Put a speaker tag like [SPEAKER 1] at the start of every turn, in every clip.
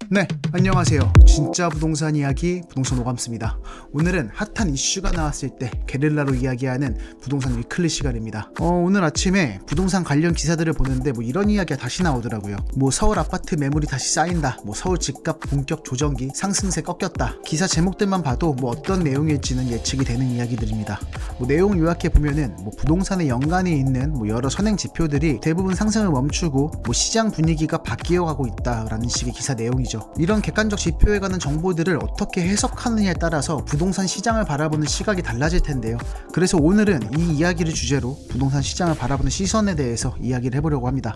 [SPEAKER 1] 네, 안녕하세요. 진짜 부동산 이야기 부동산 오감스입니다. 오늘은 핫한 이슈가 나왔을 때 게릴라로 이야기하는 부동산 위클리 시간입니다. 오늘 아침에 부동산 관련 기사들을 보는데 이런 이야기가 다시 나오더라고요. 서울 아파트 매물이 다시 쌓인다, 서울 집값 본격 조정기, 상승세 꺾였다. 기사 제목들만 봐도 어떤 내용일지는 예측이 되는 이야기들입니다. 내용을 요약해 보면은 부동산의 연관이 있는 여러 선행 지표들이 대부분 상승을 멈추고 시장 분위기가 바뀌어가고 있다라는 식의 기사 내용이죠. 이런 객관적 지표에 관한 정보들을 어떻게 해석하느냐에 따라서 부동산 시장을 바라보는 시각이 달라질 텐데요. 그래서 오늘은 이 이야기를 주제로 부동산 시장을 바라보는 시선에 대해서 이야기를 해보려고 합니다.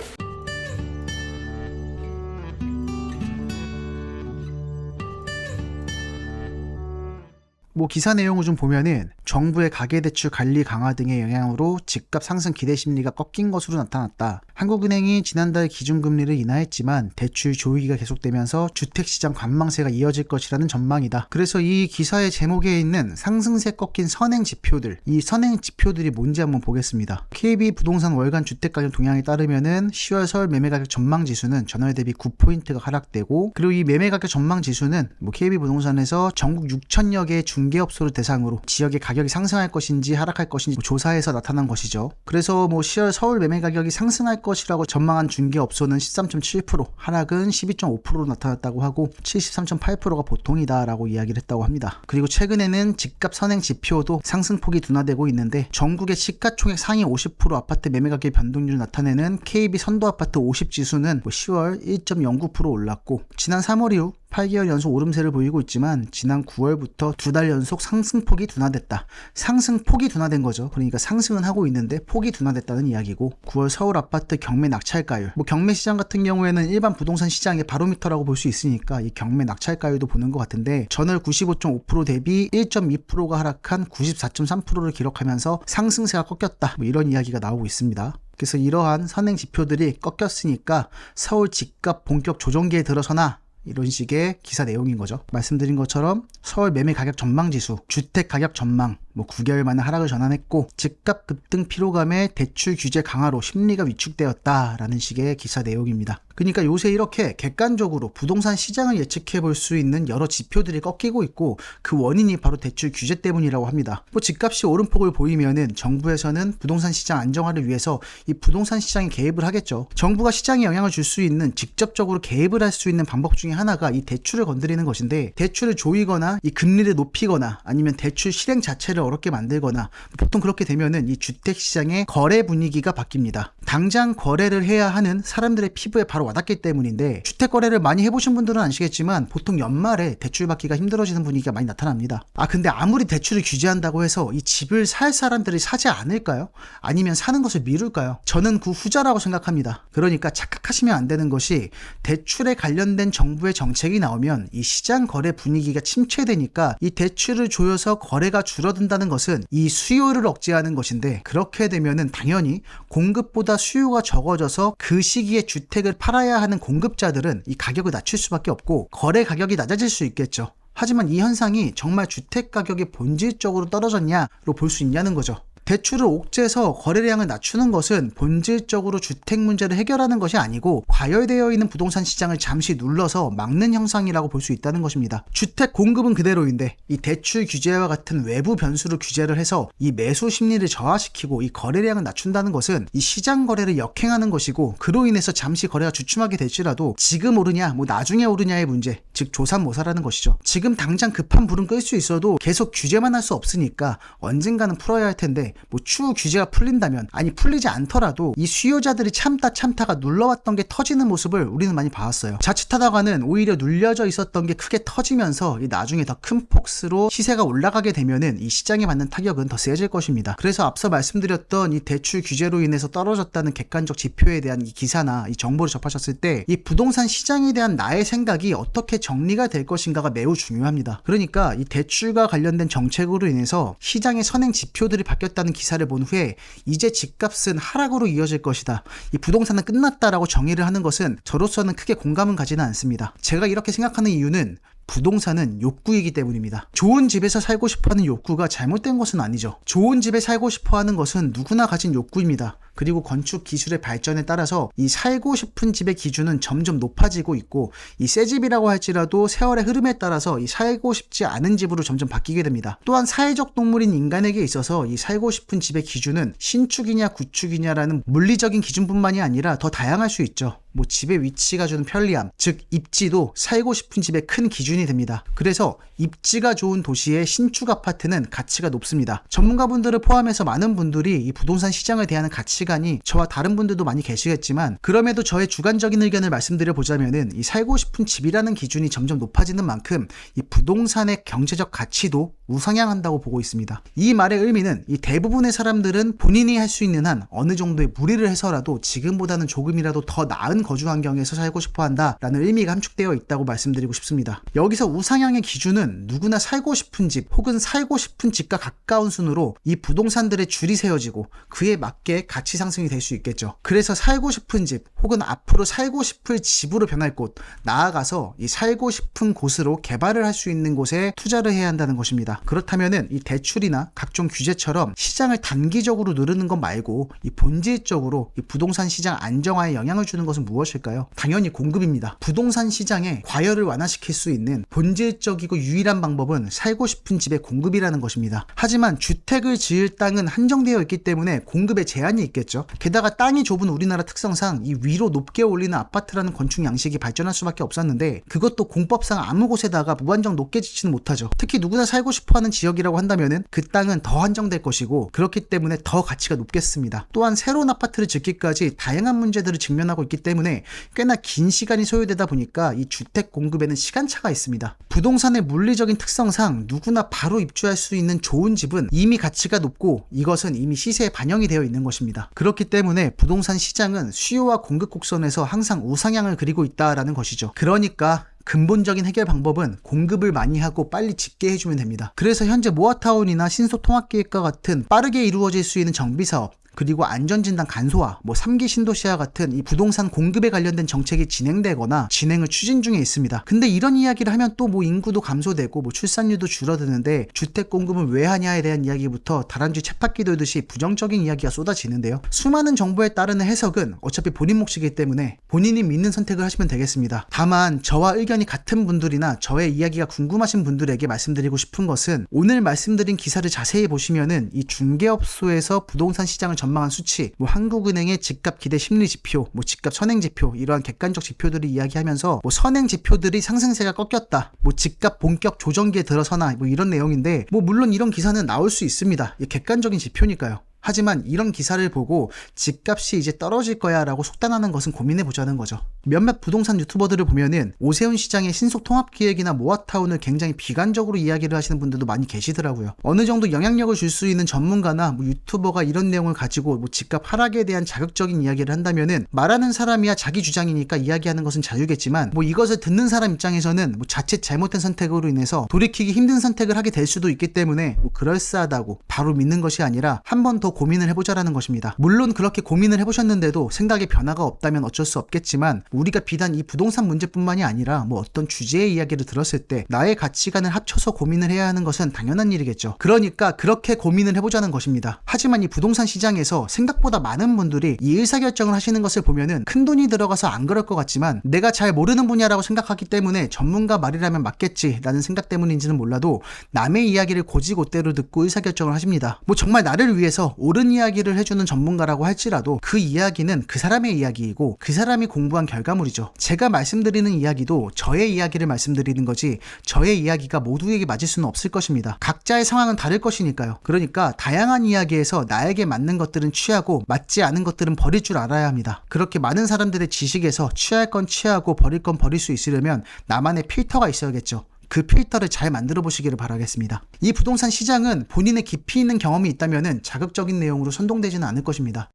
[SPEAKER 1] 기사 내용을 좀 보면은 정부의 가계대출 관리 강화 등의 영향으로 집값 상승 기대 심리가 꺾인 것으로 나타났다. 한국은행이 지난달 기준금리를 인하했지만 대출 조이기가 계속되면서 주택시장 관망세가 이어질 것이라는 전망이다. 그래서 이 기사의 제목에 있는 상승세 꺾인 선행 지표들, 이 선행 지표들이 뭔지 한번 보겠습니다. KB 부동산 월간 주택가격 동향에 따르면은 10월 서울 매매가격 전망지수는 전월 대비 9포인트가 하락되고, 그리고 이 매매가격 전망지수는 KB 부동산에서 전국 6천여 개의 중개업소를 대상으로 지역의 가격이 상승할 것인지 하락할 것인지 조사해서 나타난 것이죠. 그래서 10월 서울 매매가격이 상승할 것이라고 전망한 중개업소는 13.7%, 하락은 12.5%로 나타났다고 하고 73.8%가 보통이다 라고 이야기를 했다고 합니다. 그리고 최근에는 집값 선행 지표도 상승폭이 둔화되고 있는데, 전국의 시가총액 상위 50% 아파트 매매가격 변동률을 나타내는 KB 선도아파트 50지수는 10월 1.09% 올랐고, 지난 3월 이후 8개월 연속 오름세를 보이고 있지만 지난 9월부터 2달 연속 상승폭이 둔화됐다. 상승폭이 둔화된 거죠. 그러니까 상승은 하고 있는데 폭이 둔화됐다는 이야기고, 9월 서울 아파트 경매 낙찰가율, 경매 시장 같은 경우에는 일반 부동산 시장의 바로미터라고 볼 수 있으니까 이 경매 낙찰가율도 보는 것 같은데, 전월 95.5% 대비 1.2%가 하락한 94.3%를 기록하면서 상승세가 꺾였다, 이런 이야기가 나오고 있습니다. 그래서 이러한 선행 지표들이 꺾였으니까 서울 집값 본격 조정기에 들어서나, 이런 식의 기사 내용인 거죠. 말씀드린 것처럼 서울 매매 가격 전망지수, 주택 가격 전망 9개월 만에 하락을 전환했고, 집값 급등 피로감에 대출 규제 강화로 심리가 위축되었다라는 식의 기사 내용입니다. 그러니까 요새 이렇게 객관적으로 부동산 시장을 예측해 볼 수 있는 여러 지표들이 꺾이고 있고, 그 원인이 바로 대출 규제 때문이라고 합니다. 집값이 오름폭을 보이면은 정부에서는 부동산 시장 안정화를 위해서 이 부동산 시장에 개입을 하겠죠. 정부가 시장에 영향을 줄 수 있는, 직접적으로 개입을 할 수 있는 방법 중에 하나가 이 대출을 건드리는 것인데, 대출을 조이거나 이 금리를 높이거나 아니면 대출 실행 자체를 어렵게 만들거나, 보통 그렇게 되면은 이 주택시장의 거래 분위기가 바뀝니다. 당장 거래를 해야 하는 사람들의 피부에 바로 와닿기 때문인데, 주택 거래를 많이 해보신 분들은 아시겠지만 보통 연말에 대출 받기가 힘들어지는 분위기가 많이 나타납니다. 근데 아무리 대출을 규제한다고 해서 이 집을 살 사람들이 사지 않을까요? 아니면 사는 것을 미룰까요? 저는 그 후자라고 생각합니다. 그러니까 착각하시면 안 되는 것이, 대출에 관련된 정부의 정책이 나오면 이 시장 거래 분위기가 침체되니까 이 대출을 조여서 거래가 줄어든다는 것은 이 수요를 억제하는 것인데, 그렇게 되면은 당연히 공급보다 수요가 적어져서 그 시기에 주택을 팔아야 하는 공급자들은 이 가격을 낮출 수밖에 없고 거래 가격이 낮아질 수 있겠죠. 하지만 이 현상이 정말 주택 가격이 본질적으로 떨어졌냐로 볼 수 있냐는 거죠. 대출을 옥죄해서 거래량을 낮추는 것은 본질적으로 주택 문제를 해결하는 것이 아니고 과열되어 있는 부동산 시장을 잠시 눌러서 막는 형상이라고 볼 수 있다는 것입니다. 주택 공급은 그대로인데 이 대출 규제와 같은 외부 변수를 규제를 해서 이 매수 심리를 저하시키고 이 거래량을 낮춘다는 것은 이 시장 거래를 역행하는 것이고, 그로 인해서 잠시 거래가 주춤하게 될지라도 지금 오르냐 나중에 오르냐의 문제, 즉 조삼모사라는 것이죠. 지금 당장 급한 불은 끌 수 있어도 계속 규제만 할 수 없으니까 언젠가는 풀어야 할 텐데, 추후 규제가 풀린다면, 아니 풀리지 않더라도 이 수요자들이 참다가 눌러왔던 게 터지는 모습을 우리는 많이 봐왔어요. 자칫하다가는 오히려 눌려져 있었던 게 크게 터지면서 나중에 더 큰 폭스로 시세가 올라가게 되면은 이 시장에 받는 타격은 더 세질 것입니다. 그래서 앞서 말씀드렸던 이 대출 규제로 인해서 떨어졌다는 객관적 지표에 대한 이 기사나 이 정보를 접하셨을 때 이 부동산 시장에 대한 나의 생각이 어떻게 정리가 될 것인가가 매우 중요합니다. 그러니까 이 대출과 관련된 정책으로 인해서 시장의 선행 지표들이 바뀌었다는 기사를 본 후에 이제 집값은 하락으로 이어질 것이다, 이 부동산은 끝났다라고 정의를 하는 것은 저로서는 크게 공감은 가지는 않습니다. 제가 이렇게 생각하는 이유는 부동산은 욕구이기 때문입니다. 좋은 집에서 살고 싶어하는 욕구가 잘못된 것은 아니죠. 좋은 집에 살고 싶어하는 것은 누구나 가진 욕구입니다. 그리고 건축 기술의 발전에 따라서 이 살고 싶은 집의 기준은 점점 높아지고 있고, 이 새 집이라고 할지라도 세월의 흐름에 따라서 이 살고 싶지 않은 집으로 점점 바뀌게 됩니다. 또한 사회적 동물인 인간에게 있어서 이 살고 싶은 집의 기준은 신축이냐 구축이냐라는 물리적인 기준뿐만이 아니라 더 다양할 수 있죠. 뭐 집의 위치가 주는 편리함, 즉 입지도 살고 싶은 집의 큰 기준이 됩니다. 그래서 입지가 좋은 도시의 신축 아파트는 가치가 높습니다. 전문가분들을 포함해서 많은 분들이 이 부동산 시장을 대하는 가치관이 저와 다른 분들도 많이 계시겠지만, 그럼에도 저의 주관적인 의견을 말씀드려 보자면은 이 살고 싶은 집이라는 기준이 점점 높아지는 만큼 이 부동산의 경제적 가치도 우상향한다고 보고 있습니다. 이 말의 의미는 이 대부분의 사람들은 본인이 할 수 있는 한 어느 정도의 무리를 해서라도 지금보다는 조금이라도 더 나은 거주 환경에서 살고 싶어 한다라는 의미가 함축되어 있다고 말씀드리고 싶습니다. 여기서 우상향의 기준은 누구나 살고 싶은 집 혹은 살고 싶은 집과 가까운 순으로 이 부동산들의 줄이 세워지고 그에 맞게 가치 상승이 될 수 있겠죠. 그래서 살고 싶은 집 혹은 앞으로 살고 싶을 집으로 변할 곳, 나아가서 이 살고 싶은 곳으로 개발을 할 수 있는 곳에 투자를 해야 한다는 것입니다. 그렇다면은 이 대출이나 각종 규제처럼 시장을 단기적으로 누르는 것 말고 이 본질적으로 이 부동산 시장 안정화에 영향을 주는 것은 무엇일까요? 당연히 공급입니다. 부동산 시장에 과열을 완화시킬 수 있는 본질적이고 유일한 방법은 살고 싶은 집의 공급이라는 것입니다. 하지만 주택을 지을 땅은 한정되어 있기 때문에 공급에 제한이 있겠죠. 게다가 땅이 좁은 우리나라 특성상 이 위로 높게 올리는 아파트라는 건축 양식이 발전할 수밖에 없었는데, 그것도 공법상 아무 곳에다가 무한정 높게 짓지는 못하죠. 특히 누구나 살고 싶어하는 지역이라고 한다면은 그 땅은 더 한정될 것이고, 그렇기 때문에 더 가치가 높겠습니다. 또한 새로운 아파트를 짓기까지 다양한 문제들을 직면하고 있기 때문에 꽤나 긴 시간이 소요되다 보니까 이 주택 공급에는 시간차가 있습니다. 부동산의 물리적인 특성상 누구나 바로 입주할 수 있는 좋은 집은 이미 가치가 높고, 이것은 이미 시세에 반영이 되어 있는 것입니다. 그렇기 때문에 부동산 시장은 수요와 공급 곡선에서 항상 우상향을 그리고 있다라는 것이죠. 그러니까 근본적인 해결 방법은 공급을 많이 하고 빨리 짓게 해주면 됩니다. 그래서 현재 모아타운이나 신소통합계획과 같은 빠르게 이루어질 수 있는 정비사업, 그리고 안전진단 간소화, 3기 신도시와 같은 이 부동산 공급에 관련된 정책이 진행되거나 진행을 추진 중에 있습니다. 근데 이런 이야기를 하면 또 인구도 감소되고 출산율도 줄어드는데 주택 공급은 왜 하냐에 대한 이야기부터 다람쥐 쳇바퀴 돌듯이 부정적인 이야기가 쏟아지는데요. 수많은 정보에 따르는 해석은 어차피 본인 몫이기 때문에 본인이 믿는 선택을 하시면 되겠습니다. 다만 저와 의견이 같은 분들이나 저의 이야기가 궁금하신 분들에게 말씀드리고 싶은 것은, 오늘 말씀드린 기사를 자세히 보시면은 이 중개업소에서 부동산 시장을 전망한 수치, 한국은행의 집값 기대 심리 지표, 집값 선행 지표, 이러한 객관적 지표들을 이야기하면서 선행 지표들이 상승세가 꺾였다, 집값 본격 조정기에 들어서나 이런 내용인데, 물론 이런 기사는 나올 수 있습니다. 객관적인 지표니까요. 하지만 이런 기사를 보고 집값이 이제 떨어질 거야 라고 속단하는 것은 고민해보자는 거죠. 몇몇 부동산 유튜버들을 보면은 오세훈 시장의 신속통합기획이나 모아타운을 굉장히 비관적으로 이야기를 하시는 분들도 많이 계시더라고요. 어느 정도 영향력을 줄 수 있는 전문가나 유튜버가 이런 내용을 가지고 집값 하락에 대한 자극적인 이야기를 한다면은, 말하는 사람이야 자기 주장이니까 이야기하는 것은 자유겠지만 이것을 듣는 사람 입장에서는 자칫 잘못된 선택으로 인해서 돌이키기 힘든 선택을 하게 될 수도 있기 때문에 그럴싸하다고 바로 믿는 것이 아니라 한 번 더 고민을 해보자라는 것입니다. 물론 그렇게 고민을 해보셨는데도 생각에 변화가 없다면 어쩔 수 없겠지만, 우리가 비단 이 부동산 문제뿐만이 아니라 어떤 주제의 이야기를 들었을 때 나의 가치관을 합쳐서 고민을 해야 하는 것은 당연한 일이겠죠. 그러니까 그렇게 고민을 해보자는 것입니다. 하지만 이 부동산 시장에서 생각보다 많은 분들이 이 의사결정을 하시는 것을 보면은 큰돈이 들어가서 안 그럴 것 같지만, 내가 잘 모르는 분야라고 생각하기 때문에 전문가 말이라면 맞겠지 라는 생각 때문인지는 몰라도 남의 이야기를 곧이곧대로 듣고 의사결정을 하십니다. 정말 나를 위해서 옳은 이야기를 해주는 전문가라고 할지라도 그 이야기는 그 사람의 이야기이고 그 사람이 공부한 결과물이죠. 제가 말씀드리는 이야기도 저의 이야기를 말씀드리는 거지 저의 이야기가 모두에게 맞을 수는 없을 것입니다. 각자의 상황은 다를 것이니까요. 그러니까 다양한 이야기에서 나에게 맞는 것들은 취하고 맞지 않은 것들은 버릴 줄 알아야 합니다. 그렇게 많은 사람들의 지식에서 취할 건 취하고 버릴 건 버릴 수 있으려면 나만의 필터가 있어야겠죠. 그 필터를 잘 만들어 보시기를 바라겠습니다. 이 부동산 시장은 본인의 깊이 있는 경험이 있다면 자극적인 내용으로 선동되지는 않을 것입니다.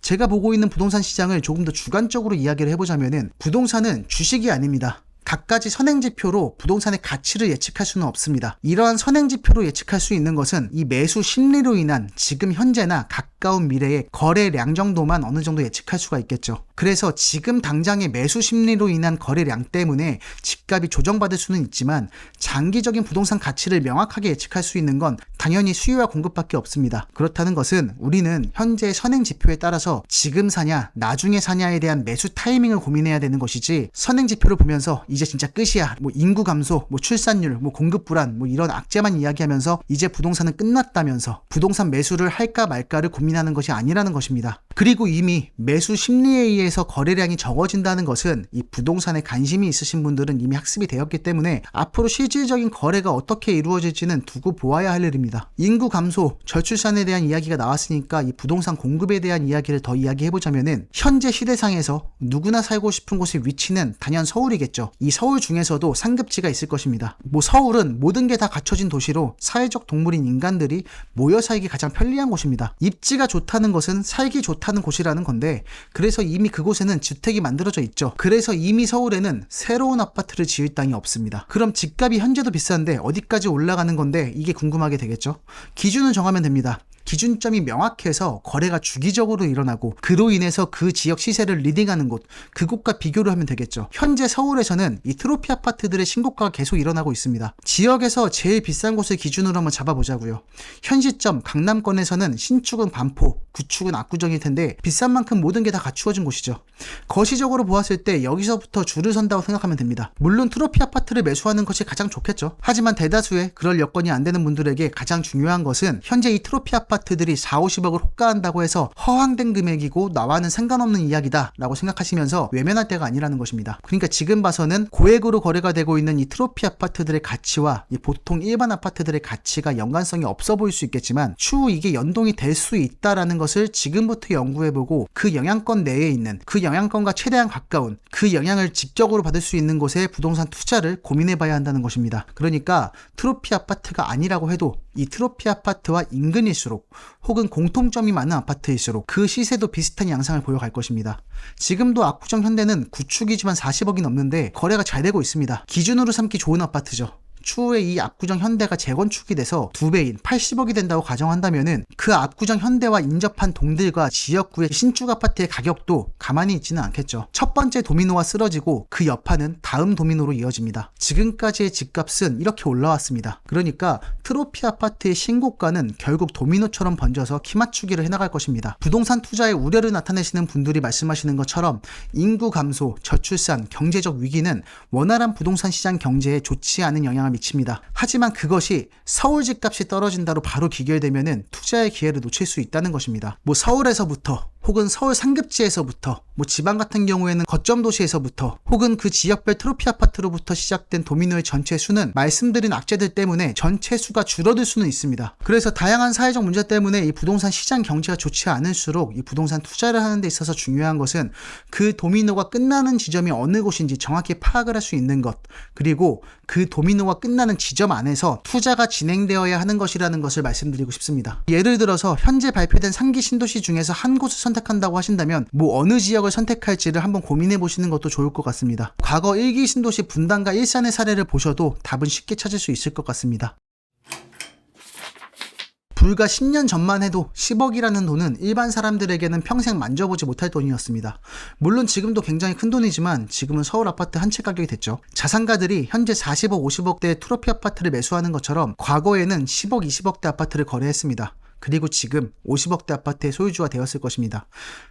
[SPEAKER 1] 제가 보고 있는 부동산 시장을 조금 더 주관적으로 이야기를 해보자면, 부동산은 주식이 아닙니다. 갖가지 선행지표로 부동산의 가치를 예측할 수는 없습니다. 이러한 선행지표로 예측할 수 있는 것은 이 매수 심리로 인한 지금 현재나 가까운 미래의 거래량 정도만 어느 정도 예측할 수가 있겠죠. 그래서 지금 당장의 매수 심리로 인한 거래량 때문에 집값이 조정받을 수는 있지만 장기적인 부동산 가치를 명확하게 예측할 수 있는 건 당연히 수요와 공급밖에 없습니다. 그렇다는 것은 우리는 현재의 선행지표에 따라서 지금 사냐 나중에 사냐에 대한 매수 타이밍을 고민해야 되는 것이지, 선행지표를 보면서 이제 진짜 끝이야, 인구 감소, 출산율, 공급 불안, 이런 악재만 이야기하면서 이제 부동산은 끝났다면서 부동산 매수를 할까 말까를 고민하는 것이 아니라는 것입니다. 그리고 이미 매수 심리에 의해서 거래량이 적어진다는 것은 이 부동산에 관심이 있으신 분들은 이미 학습이 되었기 때문에 앞으로 실질적인 거래가 어떻게 이루어질지는 두고 보아야 할 일입니다. 인구 감소, 저출산에 대한 이야기가 나왔으니까 이 부동산 공급에 대한 이야기를 더 이야기해보자면은, 현재 시대상에서 누구나 살고 싶은 곳의 위치는 단연 서울이겠죠. 이 서울 중에서도 상급지가 있을 것입니다. 서울은 모든 게 다 갖춰진 도시로 사회적 동물인 인간들이 모여 살기 가장 편리한 곳입니다. 입지가 좋다는 것은 살기 좋다는 곳이라는 건데, 그래서 이미 그곳에는 주택이 만들어져 있죠. 그래서 이미 서울에는 새로운 아파트를 지을 땅이 없습니다. 그럼 집값이 현재도 비싼데 어디까지 올라가는 건데, 이게 궁금하게 되겠죠. 기준을 정하면 됩니다. 기준점이 명확해서 거래가 주기적으로 일어나고 그로 인해서 그 지역 시세를 리딩하는 곳, 그곳과 비교를 하면 되겠죠. 현재 서울에서는 이 트로피 아파트들의 신고가가 계속 일어나고 있습니다. 지역에서 제일 비싼 곳을 기준으로 한번 잡아보자고요. 현 시점 강남권에서는 신축은 반포, 구축은 압구정일 텐데 비싼 만큼 모든 게 다 갖추어진 곳이죠. 거시적으로 보았을 때 여기서부터 줄을 선다고 생각하면 됩니다. 물론 트로피 아파트를 매수하는 것이 가장 좋겠죠. 하지만 대다수의 그럴 여건이 안 되는 분들에게 가장 중요한 것은 현재 이 트로피 아파트들이 4,50억을 호가한다고 해서 허황된 금액이고 나와는 상관없는 이야기다 라고 생각하시면서 외면할 때가 아니라는 것입니다. 그러니까 지금 봐서는 고액으로 거래가 되고 있는 이 트로피 아파트들의 가치와 이 보통 일반 아파트들의 가치가 연관성이 없어 보일 수 있겠지만, 추후 이게 연동이 될 수 있다라는 것을 지금부터 연구해보고 그 영향권 내에 있는, 그 영향권과 최대한 가까운, 그 영향을 직접으로 받을 수 있는 곳에 부동산 투자를 고민해봐야 한다는 것입니다. 그러니까 트로피 아파트가 아니라고 해도 이 트로피 아파트와 인근일수록 혹은 공통점이 많은 아파트일수록 그 시세도 비슷한 양상을 보여갈 것입니다. 지금도 압구정 현대는 구축이지만 40억이 넘는데 거래가 잘 되고 있습니다. 기준으로 삼기 좋은 아파트죠. 추후에 이 압구정 현대가 재건축이 돼서 2배인 80억이 된다고 가정한다면은 그 압구정 현대와 인접한 동들과 지역구의 신축 아파트의 가격도 가만히 있지는 않겠죠. 첫 번째 도미노가 쓰러지고 그 여파는 다음 도미노로 이어집니다. 지금까지의 집값은 이렇게 올라왔습니다. 그러니까 트로피 아파트의 신고가는 결국 도미노처럼 번져서 키맞추기를 해나갈 것입니다. 부동산 투자에 우려를 나타내시는 분들이 말씀하시는 것처럼 인구 감소, 저출산, 경제적 위기는 원활한 부동산 시장 경제에 좋지 않은 영향을 미칩니다. 하지만 그것이 서울 집값이 떨어진다로 바로 귀결되면은 투자의 기회를 놓칠 수 있다는 것입니다. 서울에서부터 혹은 서울 상급지에서부터, 지방 같은 경우에는 거점 도시에서부터, 혹은 그 지역별 트로피 아파트로부터 시작된 도미노의 전체 수는 말씀드린 악재들 때문에 전체 수가 줄어들 수는 있습니다. 그래서 다양한 사회적 문제 때문에 이 부동산 시장 경제가 좋지 않을수록 이 부동산 투자를 하는 데 있어서 중요한 것은 그 도미노가 끝나는 지점이 어느 곳인지 정확히 파악을 할 수 있는 것, 그리고 그 도미노가 끝나는 지점 안에서 투자가 진행되어야 하는 것이라는 것을 말씀드리고 싶습니다. 예를 들어서 현재 발표된 상기 신도시 중에서 한 곳을 선택한다고 하신다면 어느 지역을 선택할지를 한번 고민해 보시는 것도 좋을 것 같습니다. 과거 1기 신도시 분당과 일산의 사례를 보셔도 답은 쉽게 찾을 수 있을 것 같습니다. 불과 10년 전만 해도 10억이라는 돈은 일반 사람들에게는 평생 만져보지 못할 돈이었습니다. 물론 지금도 굉장히 큰 돈이지만 지금은 서울 아파트 한 채 가격이 됐죠. 자산가들이 현재 40억, 50억대의 트로피 아파트를 매수하는 것처럼 과거에는 10억, 20억대 아파트를 거래했습니다. 그리고 지금 50억대 아파트의 소유주가 되었을 것입니다.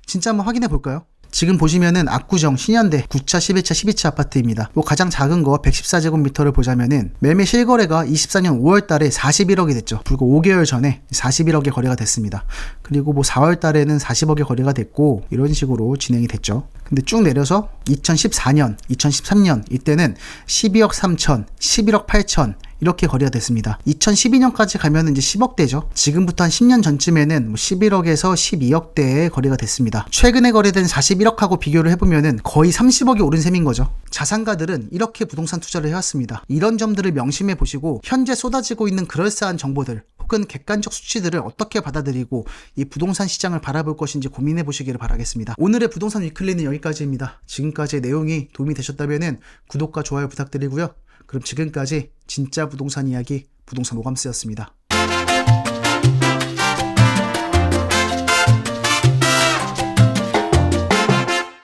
[SPEAKER 1] 진짜 한번 확인해 볼까요? 지금 보시면은 압구정, 신현대, 9차, 11차, 12차 아파트입니다. 가장 작은 거 114제곱미터를 보자면은 매매 실거래가 24년 5월 달에 41억이 됐죠. 불과 5개월 전에 41억의 거래가 됐습니다. 그리고 4월 달에는 40억의 거래가 됐고 이런 식으로 진행이 됐죠. 근데 쭉 내려서 2014년, 2013년 이때는 12억 3천, 11억 8천 이렇게 거래가 됐습니다. 2012년까지 가면 이제 10억대죠. 지금부터 한 10년 전쯤에는 11억에서 12억대의 거래가 됐습니다. 최근에 거래된 41억하고 비교를 해보면은 거의 30억이 오른 셈인 거죠. 자산가들은 이렇게 부동산 투자를 해왔습니다. 이런 점들을 명심해 보시고 현재 쏟아지고 있는 그럴싸한 정보들, 혹은 혹은 객관적 수치들을 어떻게 받아들이고 이 부동산 시장을 바라볼 것인지 고민해 보시기를 바라겠습니다. 오늘의 부동산 위클리는 여기까지입니다. 지금까지의 내용이 도움이 되셨다면 구독과 좋아요 부탁드리고요. 그럼 지금까지 진짜 부동산 이야기 부동산 오감스였습니다.